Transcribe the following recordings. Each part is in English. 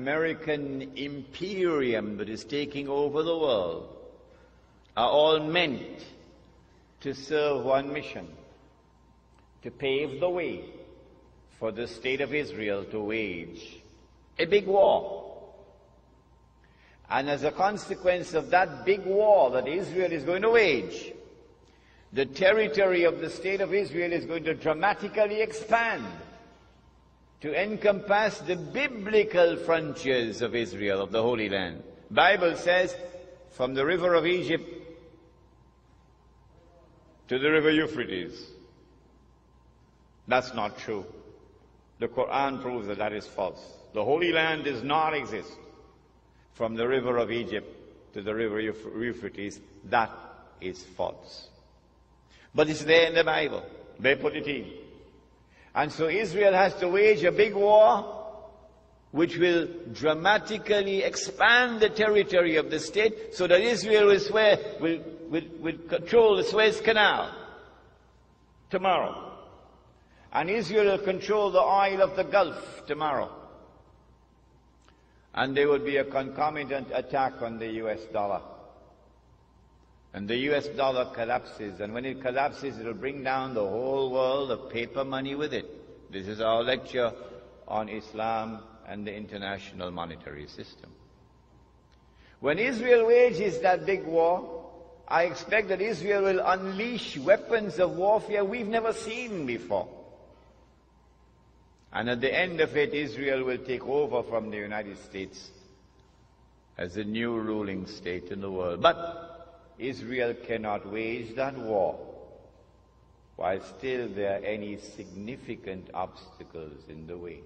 American imperium that is taking over the world are all meant to serve one mission: to pave the way for the state of Israel to wage a big war. And as a consequence of that big war that Israel is going to wage, the territory of the state of Israel is going to dramatically expand to encompass the biblical frontiers of Israel, of the Holy Land. Bible says, from the river of Egypt to the river Euphrates. That's not true. The Quran proves that that is false. The Holy Land does not exist from the river of Egypt to the river Euphrates. That is false. But it's there in the Bible. They put it in. And so Israel has to wage a big war which will dramatically expand the territory of the state so that Israel will control the Suez Canal tomorrow. And Israel will control the oil of the Gulf tomorrow. And there would be a concomitant attack on the US dollar. And the US dollar collapses, and when it collapses, it will bring down the whole world of paper money with it. This is our lecture on Islam and the international monetary system. When Israel wages that big war, I expect that Israel will unleash weapons of warfare we've never seen before. And at the end of it, Israel will take over from the United States as the new ruling state in the world. But Israel cannot wage that war while still there are any significant obstacles in the way.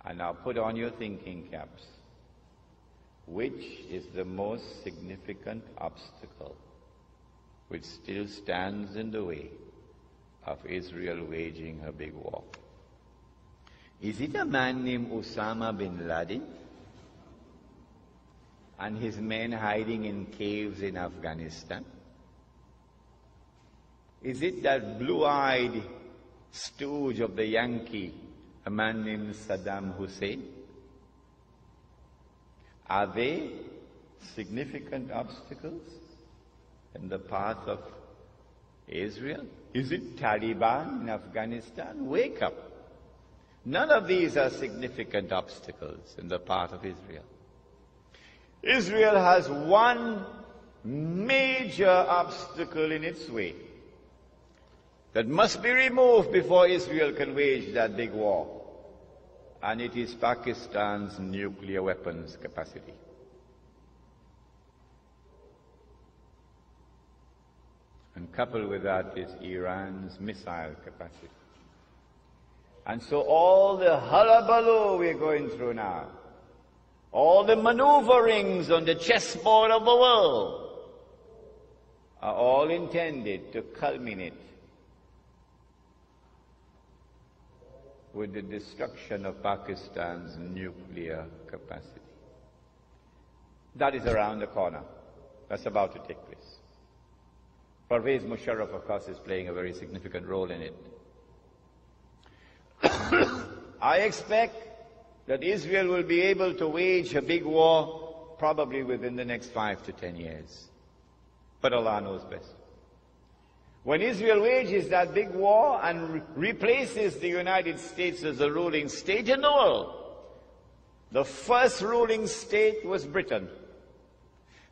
And now put on your thinking caps. Which is the most significant obstacle which still stands in the way of Israel waging her big war? Is it a man named Osama bin Laden and his men hiding in caves in Afghanistan? Is it that blue-eyed stooge of the Yankee, a man named Saddam Hussein? Are they significant obstacles in the path of Israel? Is it Taliban in Afghanistan? Wake up. None of these are significant obstacles in the path of Israel. Israel has one major obstacle in its way that must be removed before Israel can wage that big war. And it is Pakistan's nuclear weapons capacity. And coupled with that is Iran's missile capacity. And so all the hullabaloo we're going through now, all the maneuverings on the chessboard of the world, are all intended to culminate with the destruction of Pakistan's nuclear capacity. That is around the corner. That's about to take place. Pervez Musharraf, of course, is playing a very significant role in it. I expect that Israel will be able to wage a big war probably within the next 5 to 10 years. But Allah knows best. When Israel wages that big war and replaces the United States as the ruling state in the world, the first ruling state was Britain.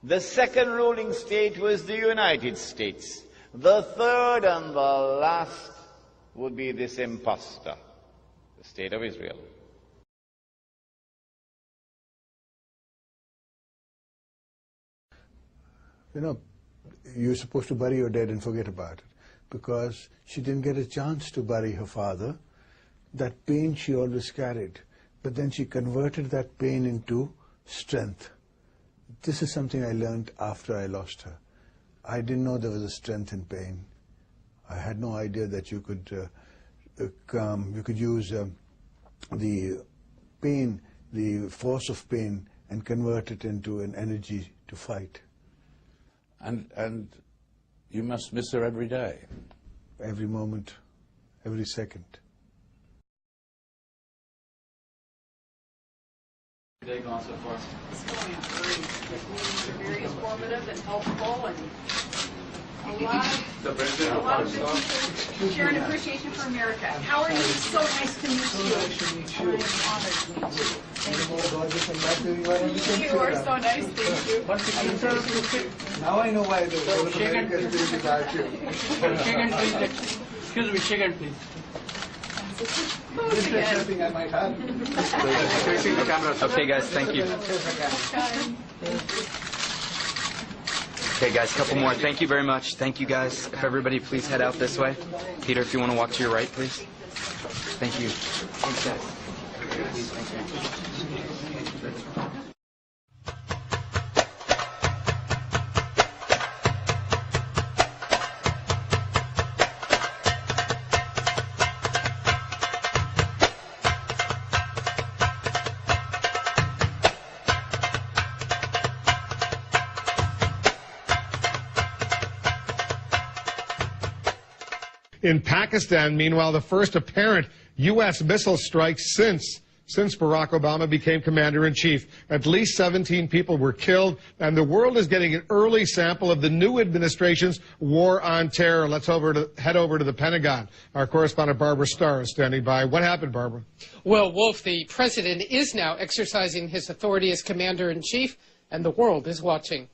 The second ruling state was the United States. The third and the last would be this imposter, the state of Israel. You know, you're supposed to bury your dead and forget about it, because she didn't get a chance to bury her father. That pain she always carried, but then she converted that pain into strength. This is something I learned after I lost her. I didn't know there was a strength in pain. I had no idea that you could use the pain, the force of pain, and convert it into an energy to fight. And you must miss her every day. Every moment, every second. Day gone so far? It's going great. The meetings are very informative and helpful, and a lot of good people sharing appreciation for America. How are you? So nice to meet you. I'm honored to meet you. Thank you. You are so nice. Thank you. Now I know why the America is doing without you. Shake hand, please. Excuse me, shake hand, please. This is something I might have. Okay, guys, thank you. Okay, guys, a couple more. Thank you very much. Thank you, guys. If everybody please head out this way. Peter, if you want to walk to your right, please. Thank you. Thanks, guys. Please, thank you. In Pakistan, meanwhile, the first apparent U.S. missile strike since Barack Obama became commander-in-chief. At least 17 people were killed, and the world is getting an early sample of the new administration's war on terror. Let's head over to the Pentagon. Our correspondent Barbara Starr is standing by. What happened, Barbara? Well, Wolf, the president is now exercising his authority as commander-in-chief, and the world is watching.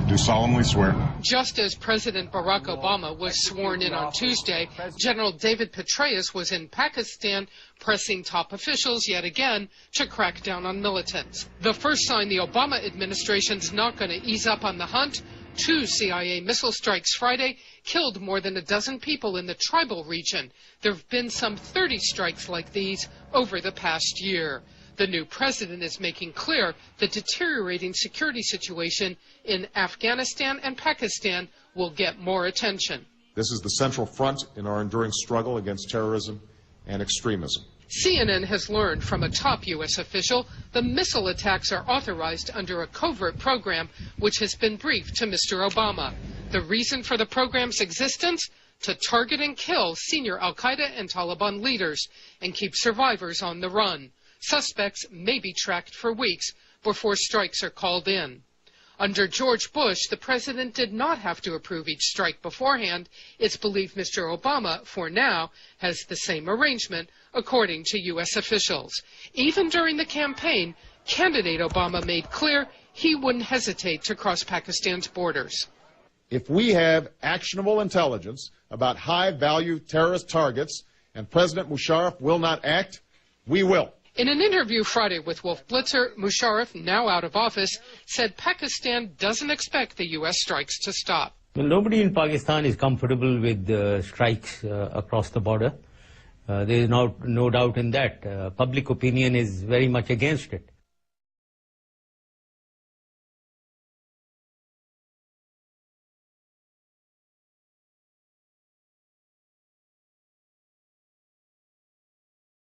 Do solemnly swear. Just as President Barack Obama was sworn in on Tuesday, General David Petraeus was in Pakistan pressing top officials yet again to crack down on militants. The first sign the Obama administration's not going to ease up on the hunt: 2 CIA missile strikes Friday killed more than a dozen people in the tribal region. There have been some 30 strikes like these over the past year. The new president is making clear the deteriorating security situation in Afghanistan and Pakistan will get more attention. This is the central front in our enduring struggle against terrorism and extremism. CNN has learned from a top U.S. official the missile attacks are authorized under a covert program which has been briefed to Mr. Obama. The reason for the program's existence? To target and kill senior al-Qaeda and Taliban leaders and keep survivors on the run. Suspects may be tracked for weeks before strikes are called in. Under George Bush, the president did not have to approve each strike beforehand. It's believed Mr. Obama, for now, has the same arrangement, according to U.S. officials. Even during the campaign, candidate Obama made clear he wouldn't hesitate to cross Pakistan's borders. If we have actionable intelligence about high-value terrorist targets and President Musharraf will not act, we will. In an interview Friday with Wolf Blitzer, Musharraf, now out of office, said Pakistan doesn't expect the U.S. strikes to stop. Well, nobody in Pakistan is comfortable with strikes across the border. There is no doubt in that. Public opinion is very much against it.